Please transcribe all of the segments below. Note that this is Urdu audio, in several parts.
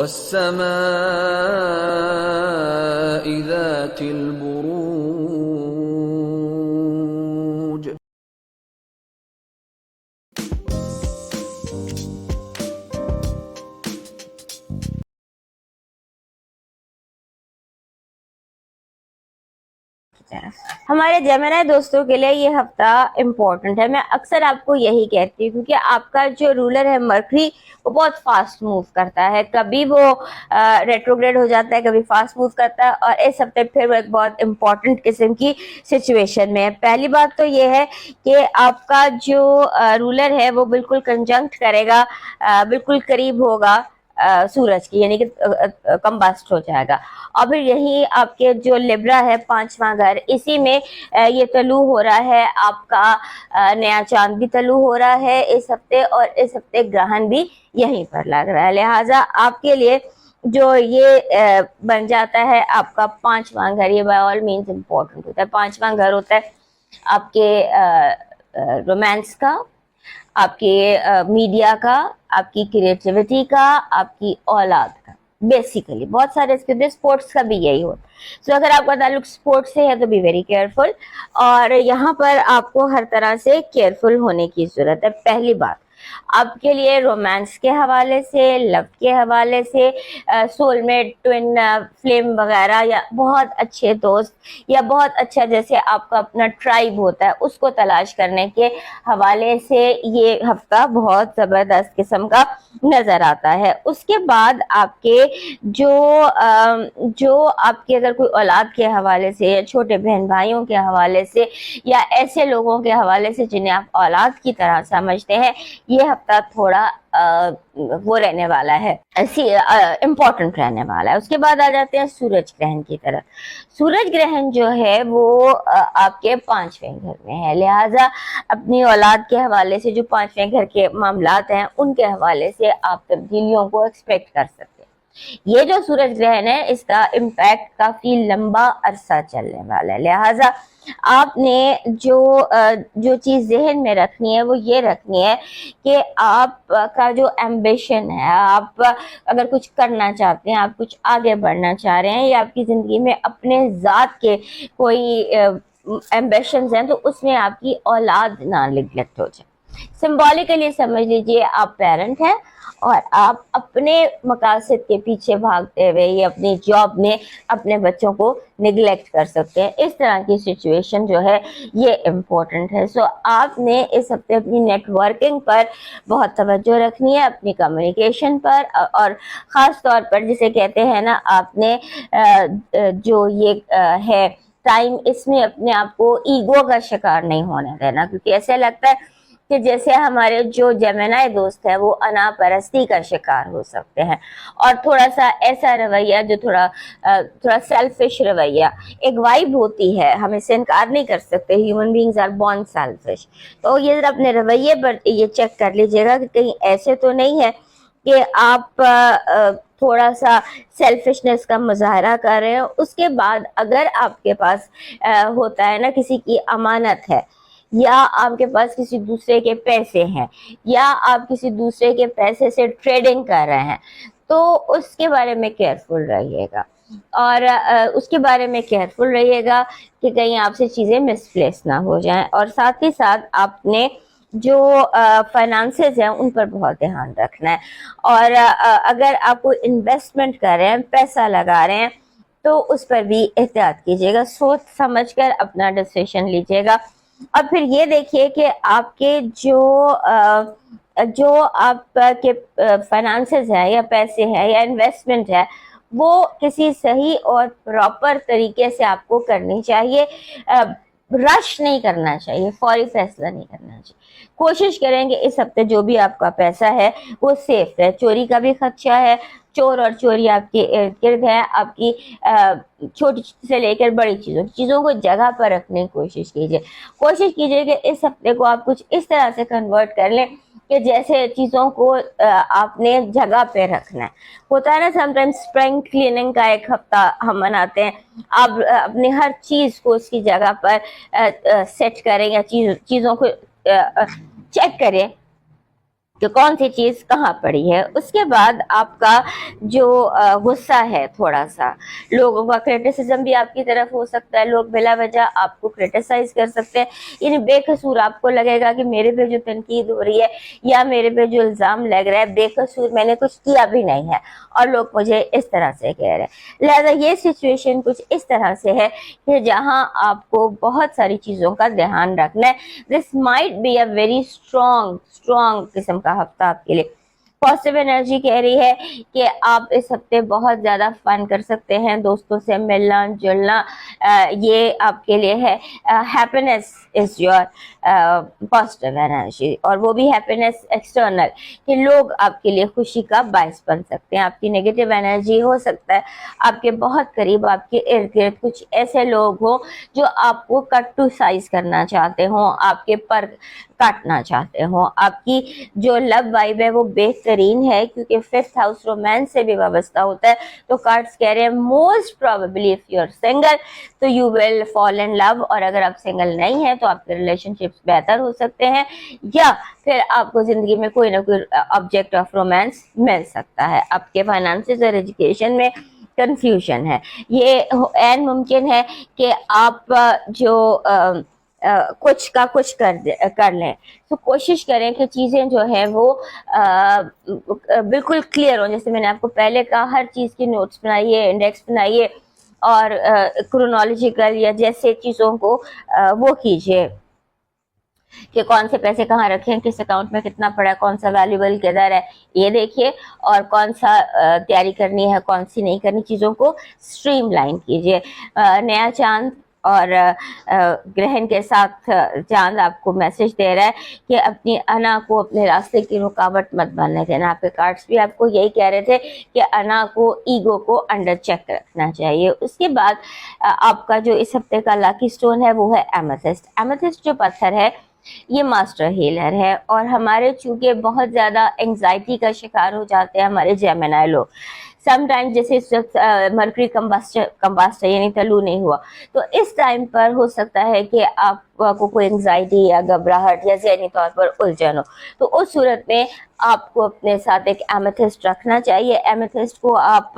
والسماء ذات البروج. ہمارے جیمنائی دوستوں کے لیے یہ ہفتہ امپورٹنٹ ہے. میں اکثر آپ کو یہی کہتی ہوں کیونکہ آپ کا جو رولر ہے مرکری وہ بہت فاسٹ موو کرتا ہے. کبھی وہ ریٹروگریڈ ہو جاتا ہے, کبھی فاسٹ موو کرتا ہے, اور اس ہفتے پھر وہ ایک بہت امپورٹنٹ قسم کی سچویشن میں ہے. پہلی بات تو یہ ہے کہ آپ کا جو رولر ہے وہ بالکل کنجنکٹ کرے گا, بالکل قریب ہوگا سورج کی, یعنی کہ کمبسٹ ہو جائے گا. اور پھر یہی آپ کے جو لبرا ہے پانچواں گھر, اسی میں یہ طلوع ہو رہا ہے آپ کا نیا چاند بھی طلوع ہو رہا ہے اس ہفتے, اور اس ہفتے گرہن بھی یہیں پر لگ رہا ہے. لہٰذا آپ کے لیے جو یہ بن جاتا ہے آپ کا پانچواں گھر, یہ بائی آل مینس امپورٹنٹ ہوتا ہے. پانچواں گھر ہوتا ہے آپ کے رومانس کا, آپ کے میڈیا کا, آپ کی کریٹیوٹی کا, آپ کی اولاد کا. بیسیکلی بہت سارے اس کے اندر اسپورٹس کا بھی یہی ہوتا ہے. سو اگر آپ کا تعلق اسپورٹس سے ہے تو بی ویری کیئرفل, اور یہاں پر آپ کو ہر طرح سے کیئرفل ہونے کی ضرورت ہے. پہلی بات آپ کے لیے رومانس کے حوالے سے, لو کے حوالے سے, سول میٹ, ٹوین فلیم وغیرہ, یا بہت اچھے دوست, یا بہت اچھا جیسے آپ کا اپنا ٹرائب ہوتا ہے اس کو تلاش کرنے کے حوالے سے یہ ہفتہ بہت زبردست قسم کا نظر آتا ہے. اس کے بعد آپ کے جو آپ کے اگر کوئی اولاد کے حوالے سے, یا چھوٹے بہن بھائیوں کے حوالے سے, یا ایسے لوگوں کے حوالے سے جنہیں آپ اولاد کی طرح سمجھتے ہیں, یہ ہفتہ تھوڑا وہ رہنے والا ہے, امپورٹنٹ رہنے والا ہے. اس کے بعد آ جاتے ہیں سورج گرہن کی طرف. سورج گرہن جو ہے وہ آپ کے پانچویں گھر میں ہے, لہٰذا اپنی اولاد کے حوالے سے جو پانچویں گھر کے معاملات ہیں ان کے حوالے سے آپ تبدیلیوں کو ایکسپیکٹ کر سکتے ہیں. یہ جو سورج گرہن ہے اس کا امپیکٹ کافی لمبا عرصہ چلنے والا ہے. لہٰذا آپ نے جو چیز ذہن میں رکھنی ہے وہ یہ رکھنی ہے کہ آپ کا جو ایمبیشن ہے, آپ اگر کچھ کرنا چاہتے ہیں, آپ کچھ آگے بڑھنا چاہ رہے ہیں, یا آپ کی زندگی میں اپنے ذات کے کوئی ایمبیشنز ہیں, تو اس میں آپ کی اولاد نہ نگلیکٹ ہو جائے. سمبولیکلی سمجھ لیجئے آپ پیرنٹ ہیں اور آپ اپنے مقاصد کے پیچھے بھاگتے ہوئے یا اپنی جاب میں اپنے بچوں کو نگلیکٹ کر سکتے ہیں. اس طرح کی سچویشن جو ہے یہ امپورٹنٹ ہے. سو آپ نے اس ہفتے اپنی نیٹ ورکنگ پر بہت توجہ رکھنی ہے, اپنی کمیونیکیشن پر, اور خاص طور پر جسے کہتے ہیں نا, آپ نے جو یہ ہے ٹائم, اس میں اپنے آپ کو ایگو کا شکار نہیں ہونے دینا, کیونکہ ایسے لگتا ہے کہ جیسے ہمارے جو جیمنائی دوست ہیں وہ انا پرستی کا شکار ہو سکتے ہیں, اور تھوڑا سا ایسا رویہ جو تھوڑا سیلفش رویہ, ایک وائب ہوتی ہے, ہم اس سے انکار نہیں کر سکتے, human beings are born selfish. تو یہ ذرا اپنے رویے پر یہ چیک کر لیجیے گا کہ کہیں ایسے تو نہیں ہے کہ آپ تھوڑا سا سیلفشنس کا مظاہرہ کر رہے ہیں. اس کے بعد اگر آپ کے پاس ہوتا ہے نا کسی کی امانت ہے, یا آپ کے پاس کسی دوسرے کے پیسے ہیں, یا آپ کسی دوسرے کے پیسے سے ٹریڈنگ کر رہے ہیں, تو اس کے بارے میں کیئرفل رہیے گا, اور اس کے بارے میں کیئرفل رہیے گا کہ کہیں آپ سے چیزیں مس پلیس نہ ہو جائیں. اور ساتھ ہی ساتھ آپ نے جو فائنانسز ہیں ان پر بہت دھیان رکھنا ہے, اور اگر آپ کو انویسٹمنٹ کر رہے ہیں, پیسہ لگا رہے ہیں, تو اس پر بھی احتیاط کیجیے گا, سوچ سمجھ کر اپنا ڈیسیشن لیجیے گا. اور پھر یہ دیکھیے کہ آپ کے جو آپ کے فائنانسز ہیں, یا پیسے ہیں, یا انویسٹمنٹ ہے, وہ کسی صحیح اور پراپر طریقے سے آپ کو کرنی چاہیے. رش نہیں کرنا چاہیے, فوری فیصلہ نہیں کرنا چاہیے. کوشش کریں کہ اس ہفتے جو بھی آپ کا پیسہ ہے وہ سیف ہے. چوری کا بھی خدشہ ہے, چور اور چوری آپ کے ارد گرد ہے. آپ کی چھوٹی سے لے کر بڑی چیزوں کو جگہ پر رکھنے کی کوشش کیجیے. کوشش کیجیے کہ اس ہفتے کو آپ کچھ اس طرح سے کنورٹ کر لیں کہ جیسے چیزوں کو آپ نے جگہ پہ رکھنا ہے. ہوتا ہے نا سم ٹائم اسپرنگ کلیننگ کا ایک ہفتہ ہم مناتے ہیں, آپ اپنی ہر چیز کو اس کی جگہ پر سیٹ کریں, یا چیزوں کو چیک کریں کہ کون سی چیز کہاں پڑی ہے. اس کے بعد آپ کا جو غصہ ہے تھوڑا سا، لوگوں کا کرٹیسزم بھی آپ کی طرف ہو سکتا ہے، لوگ بلا وجہ آپ کو کرٹیسائز کر سکتے ہیں، یعنی بے قصور آپ کو لگے گا کہ میرے پہ جو تنقید ہو رہی ہے یا میرے پہ جو الزام لگ رہا ہے بے قصور میں نے کچھ کیا بھی نہیں ہے اور لوگ مجھے اس طرح سے کہہ رہے ہیں. لہذا یہ سچویشن کچھ اس طرح سے ہے کہ جہاں آپ کو بہت ساری چیزوں کا دھیان رکھنا ہے. This might be a very strong قسم کا ہفتہ آپ کے لیے. پازیٹیو انرجی کہہ رہی ہے کہ آپ اس ہفتے بہت زیادہ فن کر سکتے ہیں، دوستوں سے ملنا جلنا یہ آپ کے لیے ہے. Happiness is your positive energy, اور وہ بھی ہیپینس ایکسٹرنل، کہ لوگ آپ کے لیے خوشی کا باعث بن سکتے ہیں. آپ کی نیگیٹو انرجی ہو سکتا ہے آپ کے بہت قریب، آپ کے ارد گرد کچھ ایسے لوگ ہوں جو آپ کو کٹ ٹو سائز کرنا چاہتے ہوں، آپ کے پر کاٹنا چاہتے ہوں. آپ کی جو لو وائب ہے وہ بہترین ہے کیونکہ 5th ہاؤس رومانس سے بھی وابستہ ہوتا ہے. تو کارڈز کہہ رہے ہیں most probably if you are single تو you will fall in love, اور اگر آپ سنگل نہیں ہیں تو آپ کے ریلیشن شپس بہتر ہو سکتے ہیں، یا پھر آپ کو زندگی میں کوئی نہ کوئی آبجیکٹ آف رومانس مل سکتا ہے. آپ کے فائنانسز اور ایجوکیشن میں کنفیوژن ہے. یہ عین ممکن ہے کہ آپ جو کچھ کا کچھ کر لیں. تو کوشش کریں کہ چیزیں جو ہیں وہ بالکل کلیئر ہوں. جیسے میں نے آپ کو پہلے کہا، ہر چیز کی نوٹس بنائیے، انڈیکس بنائیے، اور کرونالوجیکل یا جیسے چیزوں کو وہ کیجیے کہ کون سے پیسے کہاں رکھیں، کس اکاؤنٹ میں کتنا پڑا ہے، کون سا ویلیبل کدھر ہے، یہ دیکھیے، اور کون سا تیاری کرنی ہے، کون سی نہیں کرنی، چیزوں کو اسٹریم لائن کیجیے. نیا چاند اور گرہن کے ساتھ چاند آپ کو میسج دے رہا ہے کہ اپنی انا کو اپنے راستے کی رکاوٹ مت بننے دینا. آپ کے کارڈز بھی آپ کو یہی کہہ رہے تھے کہ انا کو، ایگو کو انڈر چیک رکھنا چاہیے. اس کے بعد آپ کا جو اس ہفتے کا لاکی سٹون ہے وہ ہے ایمیتھسٹ. ایمیتھسٹ جو پتھر ہے یہ ماسٹر ہیلر ہے، اور ہمارے چونکہ بہت زیادہ انگزائٹی کا شکار ہو جاتے ہیں ہمارے جیمنائی لوگ. سم ٹائم جیسے اس وقت مرکری کمباسٹ یعنی تلو نہیں ہوا، تو اس ٹائم پر ہو سکتا ہے کہ آپ کو کوئی انگزائٹی یا گھبراہٹ یا ذہنی طور پر الجھن ہو. تو اس صورت میں آپ کو اپنے ساتھ ایک ایمیتھسٹ رکھنا چاہیے. ایمیتھسٹ کو آپ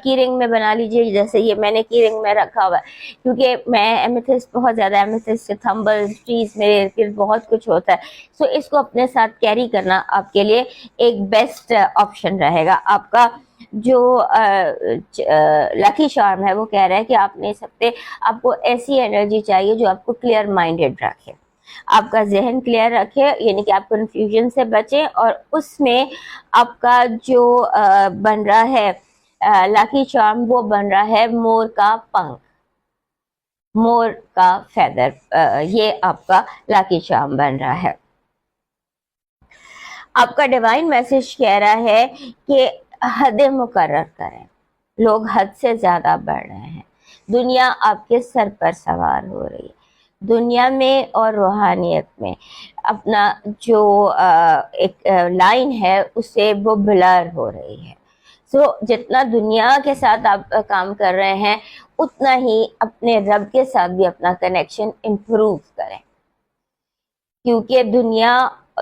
کی رنگ میں بنا لیجیے، جیسے یہ میں نے کی رنگ میں رکھا ہوا ہے کیونکہ میں ایمیتھسٹ بہت زیادہ، ایمیتھسٹ سے تھمبل ٹریز میرے ارد گرد بہت کچھ ہوتا ہے. سو اس کو اپنے ساتھ کیری کرنا آپ کے لیے ایک بیسٹ آپشن رہے گا. آپ کا جو لکی چارم ہے وہ کہہ رہا ہے کہ آپ نے اس ہفتے آپ کو ایسی انرجی چاہیے جو آپ کو کلیئر مائنڈیڈ رکھے، آپ کا ذہن کلیئر رکھے، یعنی کہ آپ کنفیوژن سے بچیں. اور اس میں آپ کا جو بن رہا ہے لاکی چارم، وہ بن رہا ہے مور کا پنکھ، مور کا فیدر. یہ آپ کا لاکی چارم بن رہا ہے. آپ کا ڈیوائن میسج کہہ رہا ہے کہ حدیں مقرر کریں. لوگ حد سے زیادہ بڑھ رہے ہیں، دنیا آپ کے سر پر سوار ہو رہی ہے. دنیا میں اور روحانیت میں اپنا جو ایک لائن ہے اسے وہ بلر ہو رہی ہے. سو جتنا دنیا کے ساتھ آپ کام کر رہے ہیں اتنا ہی اپنے رب کے ساتھ بھی اپنا کنیکشن امپروو کریں، کیونکہ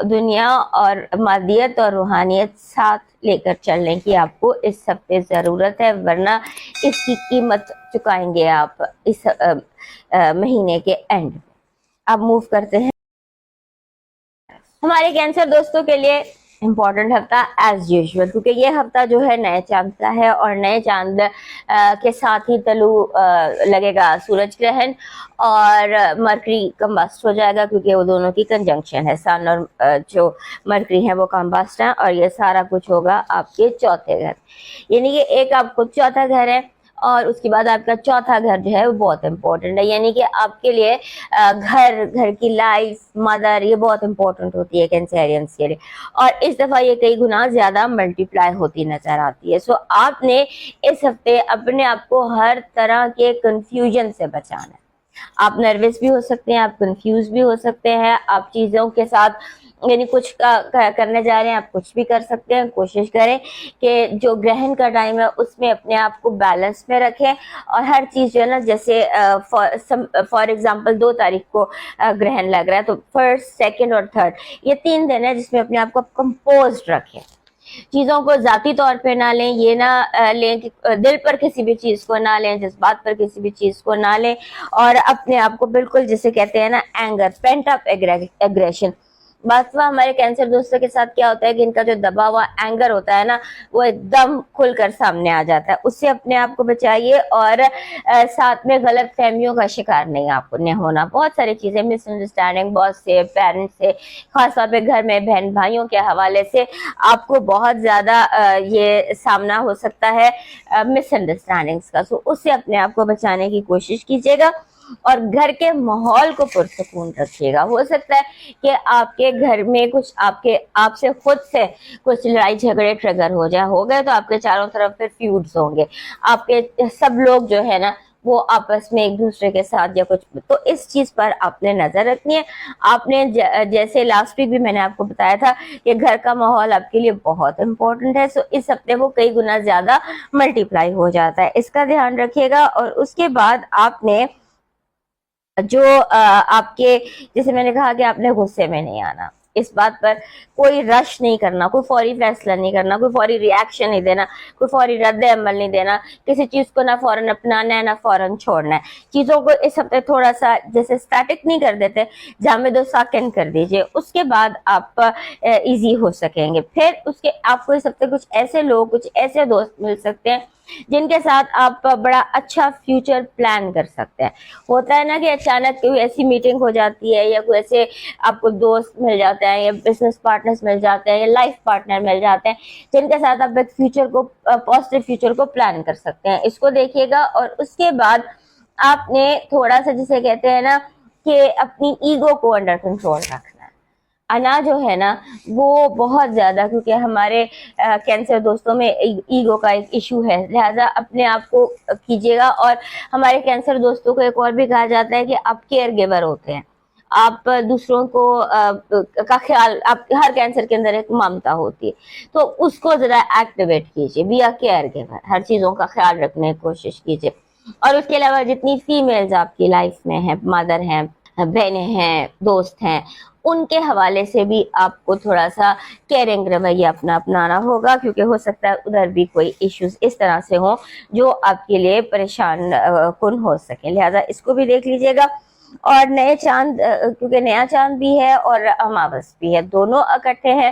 دنیا اور مادیت اور روحانیت ساتھ لے کر چلنے کی آپ کو اس ہفتے ضرورت ہے، ورنہ اس کی قیمت چکائیں گے آپ اس مہینے کے اینڈ میں. اب موو کرتے ہیں ہمارے کینسر دوستوں کے لیے امپورٹنٹ ہفتہ ایز یوزول، کیونکہ یہ ہفتہ جو ہے نئے چاند کا ہے، اور نئے چاند کے ساتھ ہی طلوع لگے گا سورج گرہن، اور مرکری کمبسٹ ہو جائے گا کیونکہ وہ دونوں کی کنجنکشن ہے. سن اور جو مرکری ہیں وہ کمبسٹ ہیں، اور یہ سارا کچھ ہوگا آپ کے چوتھے گھر، یعنی کہ ایک آپ کو چوتھا گھر ہے، اور اس کے بعد آپ کا چوتھا گھر جو ہے وہ بہت امپورٹنٹ ہے. یعنی کہ آپ کے لیے گھر کی لائف، مدر، یہ بہت امپورٹنٹ ہوتی ہے کینسیرینس کے لیے، اور اس دفعہ یہ کئی گنا زیادہ ملٹیپلائی ہوتی نظر آتی ہے. سو آپ نے اس ہفتے اپنے آپ کو ہر طرح کے کنفیوژن سے بچانا ہے. آپ نروس بھی ہو سکتے ہیں، آپ کنفیوز بھی ہو سکتے ہیں، آپ چیزوں کے ساتھ یعنی کچھ کرنے جا رہے ہیں آپ کچھ بھی کر سکتے ہیں. کوشش کریں کہ جو گرہن کا ٹائم ہے اس میں اپنے آپ کو بیلنس میں رکھیں, اور ہر چیز جو ہے نا, جیسے فار ایگزامپل 2 تاریخ کو گرہن لگ رہا ہے, تو 1st, 2nd اور 3rd یہ 3 دن ہے جس میں اپنے آپ کو کمپوزڈ رکھیں. چیزوں کو ذاتی طور پہ نہ لیں, یہ نہ لیں کہ دل پر کسی بھی چیز کو نہ لیں, جذبات پر کسی بھی چیز کو نہ لیں, اور اپنے آپ کو بالکل جسے کہتے ہیں نا اینگر, پینٹ اپ ایگریشن. بات ہمارے کینسر دوستوں کے ساتھ کیا ہوتا ہے کہ ان کا جو دبا ہوا اینگر ہوتا ہے نا وہ ایک دم کھل کر سامنے آ جاتا ہے. اس سے اپنے آپ کو بچائیے, اور ساتھ میں غلط فہمیوں کا شکار نہیں آپ کو نہیں ہونا. بہت ساری چیزیں مس انڈرسٹینڈنگ باس سے, پیرنٹس سے, خاص طور پہ گھر میں بہن بھائیوں کے حوالے سے آپ کو بہت زیادہ یہ سامنا ہو سکتا ہے مس انڈرسٹینڈنگس کا. سو اس سے اپنے آپ کو بچانے کی کوشش کیجیے گا, اور گھر کے ماحول کو پرسکون رکھیے گا. ہو سکتا ہے کہ آپ کے گھر میں کچھ آپ سے خود سے کچھ لڑائی جھگڑے ٹریگر ہو گئے تو آپ کے چاروں طرف پھر فیوڈز ہوں گے, آپ کے سب لوگ جو ہے نا وہ آپس میں ایک دوسرے کے ساتھ یا کچھ, تو اس چیز پر آپ نے نظر رکھنی ہے. آپ نے جیسے لاسٹ ویک بھی میں نے آپ کو بتایا تھا کہ گھر کا ماحول آپ کے لیے بہت امپورٹنٹ ہے, سو اس ہفتے وہ کئی گنا زیادہ ملٹیپلائی ہو جاتا ہے, اس کا دھیان رکھیے گا. اور اس کے بعد آپ نے جو آپ کے, جیسے میں نے کہا کہ آپ نے غصے میں نہیں آنا, اس بات پر کوئی رش نہیں کرنا, کوئی فوری فیصلہ نہیں کرنا, کوئی فوری ری ایکشن نہیں دینا, کوئی فوری رد عمل نہیں دینا, کسی چیز کو نہ فوراً اپنانا ہے نہ فوراً چھوڑنا ہے. چیزوں کو اس ہفتے تھوڑا سا جیسے اسٹیٹک نہیں کر دیتے, جامد و ساکن کر دیجئے, اس کے بعد آپ ایزی ہو سکیں گے. پھر اس کے آپ کو اس ہفتے کچھ ایسے لوگ, کچھ ایسے دوست مل سکتے ہیں جن کے ساتھ آپ بڑا اچھا فیوچر پلان کر سکتے ہیں. ہوتا ہے نا کہ اچانک کوئی ایسی میٹنگ ہو جاتی ہے, یا کوئی ایسے آپ کو دوست مل جاتے ہیں, یا بزنس پارٹنرز مل جاتے ہیں, یا لائف پارٹنر مل جاتے ہیں جن کے ساتھ آپ ایک فیوچر کو, پازیٹیو فیوچر کو پلان کر سکتے ہیں. اس کو دیکھیے گا. اور اس کے بعد آپ نے تھوڑا سا جسے کہتے ہیں نا کہ اپنی ایگو کو انڈر کنٹرول رکھنا ہے. انا جو ہے نا وہ بہت زیادہ, کیونکہ ہمارے کینسر دوستوں میں ایگو کا ایک ایشو ہے, لہذا اپنے آپ کو کیجیے گا. اور ہمارے کینسر دوستوں کو ایک اور بھی کہا جاتا ہے کہ آپ کیئر گیور ہوتے ہیں, آپ دوسروں کو کا خیال, آپ ہر کینسر کے اندر ایک ممتا ہوتی ہے, تو اس کو ذرا ایکٹیویٹ کیجیے. بی اے کیئر گیور, ہر چیزوں کا خیال رکھنے کی کوشش کیجیے. اور اس کے علاوہ جتنی فیمیلز آپ کی لائف میں ہیں, مدر ہیں, بہنیں ہیں, دوست ہیں, ان کے حوالے سے بھی آپ کو تھوڑا سا کیئرنگ رویہ اپنانا ہوگا, کیونکہ ہو سکتا ہے ادھر بھی کوئی ایشوز اس طرح سے ہوں جو آپ کے لیے پریشان کن ہو سکیں. لہذا اس کو بھی دیکھ لیجیے گا. اور نئے چاند, کیونکہ نیا چاند بھی ہے اور اماوس بھی ہے, دونوں اکٹھے ہیں,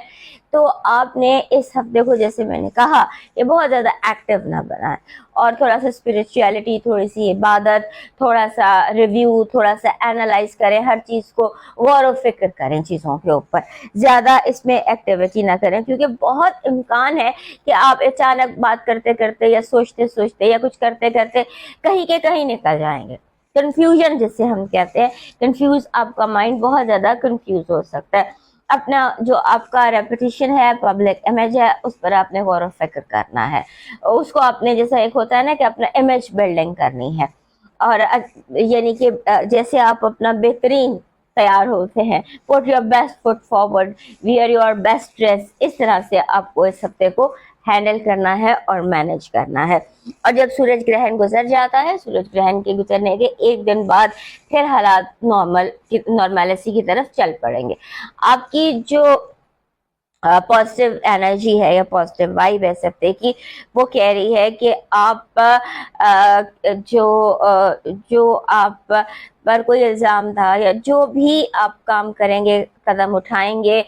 تو آپ نے اس ہفتے کو, جیسے میں نے کہا, یہ بہت زیادہ ایکٹیو نہ بنائیں, اور تھوڑا سا اسپرچویلٹی, تھوڑی سی عبادت, تھوڑا سا ریویو, تھوڑا سا اینالائز کریں, ہر چیز کو غور و فکر کریں چیزوں کے اوپر, زیادہ اس میں ایکٹیویٹی نہ کریں, کیونکہ بہت امکان ہے کہ آپ اچانک بات کرتے کرتے یا سوچتے سوچتے یا کچھ کرتے کرتے کہیں کے کہیں نکل جائیں گے. کنفیوژن جسے ہم کہتے ہیں, کنفیوز, آپ کا مائنڈ بہت زیادہ کنفیوز ہو سکتا ہے. اپنا جو آپ کا ریپوٹیشن ہے, پبلک امیج ہے, اس پر آپ نے غور و فکر کرنا ہے. اس کو آپ نے, جیسا ایک ہوتا ہے نا کہ اپنا امیج بلڈنگ کرنی ہے, اور یعنی کہ جیسے آپ اپنا بہترین تیار ہوتے ہیں, put your best foot forward, wear your best dress, اس طرح سے آپ کو اس ہفتے کو ہینڈل کرنا ہے اور مینج کرنا ہے. اور جب سورج گرہن گزر جاتا ہے, سورج گرہن کے گزرنے کے ایک دن بعد پھر حالات نارملسی کی طرف چل پڑیں گے. آپ کی جو پازیٹیو انرجی ہے یا پازیٹیو وائب ہے اس ہفتے کی, وہ کہہ رہی ہے کہ آپ جو آپ پر کوئی الزام تھا, یا جو بھی آپ کام کریں گے, قدم اٹھائیں گے,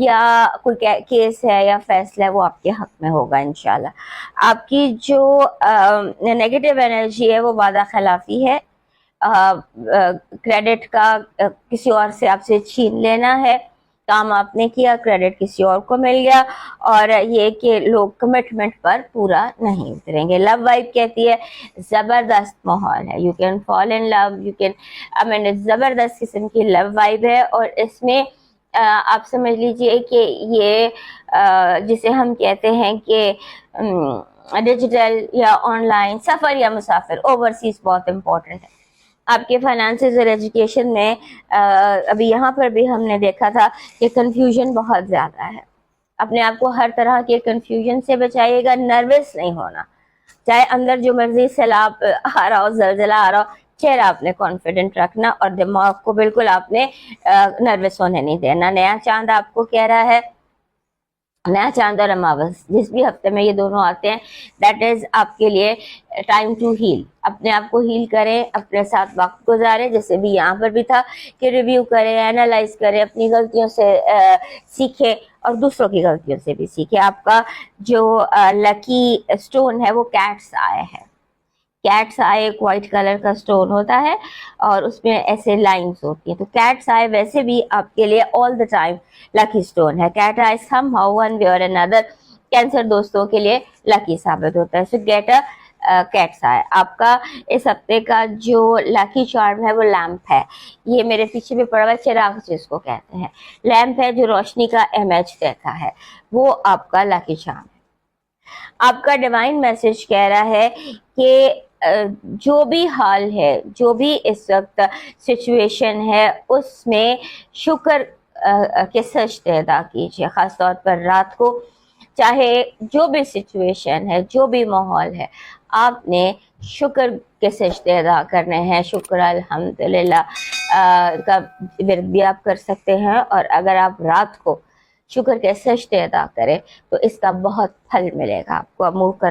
یا کوئی کیس ہے یا فیصلہ ہے, وہ آپ کے حق میں ہوگا انشاءاللہ. آپ کی جو نیگیٹو انرجی ہے وہ وعدہ خلافی ہے, کریڈٹ کا کسی اور سے آپ سے چھین لینا ہے, کام آپ نے کیا, کریڈٹ کسی اور کو مل گیا, اور یہ کہ لوگ کمٹمنٹ پر پورا نہیں اتریں گے. لو وائب کہتی ہے زبردست ماحول ہے, you can fall in love, you can, زبردست قسم کی لو وائب ہے. اور اس میں آپ سمجھ لیجئے کہ یہ جسے ہم کہتے ہیں کہ ڈیجیٹل یا آن لائن سفر یا مسافر, اوورسیز بہت امپورٹنٹ ہے. آپ کے فائنانسز اور ایجوکیشن میں ابھی یہاں پر بھی ہم نے دیکھا تھا کہ کنفیوژن بہت زیادہ ہے. اپنے آپ کو ہر طرح کے کنفیوژن سے بچائیے گا, نروس نہیں ہونا, چاہے اندر جو مرضی سیلاب آ رہا ہو, زلزلہ آ رہا ہو, چہرہ آپ نے کانفیڈنٹ رکھنا اور دماغ کو بالکل آپ نے نروس ہونے نہیں دینا. نیا چاند آپ کو کہہ رہا ہے, نیا چاند اور اماوس جس بھی ہفتے میں یہ دونوں آتے ہیں, دیٹ از آپ کے لیے ٹائم ٹو ہیل. اپنے آپ کو ہیل کریں, اپنے ساتھ وقت گزاریں, جیسے بھی یہاں پر بھی تھا کہ ریویو کریں, اینالائز کریں, اپنی غلطیوں سے سیکھیں اور دوسروں کی غلطیوں سے بھی سیکھیں. آپ کا جو لکی اسٹون ہے وہ کیٹس آئے ہے. کیٹس آئے ایک وائٹ کلر کا اسٹون ہوتا ہے اور اس میں ایسے لائنز ہوتی ہیں, تو کیٹس آئے ویسے بھی آپ کے لیے آل دا ٹائم لکی اسٹون ہے. کیٹ آئے سم ہاؤ ون وے اور another کینسر دوستوں کے لیے لکی ثابت ہوتا ہے. سو گیٹ اے کیٹس آئے. آپ کا اس ہفتے کا جو لکی چارم ہے وہ لیمپ ہے. یہ میرے پیچھے بھی پڑا ہوا ہے, چراغ جس کو کہتے ہیں, لیمپ ہے جو روشنی کا امیج دیتا ہے, وہ آپ کا لکی چارم ہے. آپ کا ڈیوائن میسج کہہ رہا ہے کہ جو بھی حال ہے, جو بھی اس وقت سچویشن ہے, اس میں شکر کے سجدے ادا کیجیے, خاص طور پر رات کو. چاہے جو بھی سچویشن ہے, جو بھی ماحول ہے, آپ نے شکر کے سجدے ادا کرنے ہیں. شکر الحمدللہ کا ورد بھی آپ کر سکتے ہیں, اور اگر آپ رات کو شکر کے سجدے ادا کریں تو اس کا بہت پھل ملے گا آپ کو. موو کر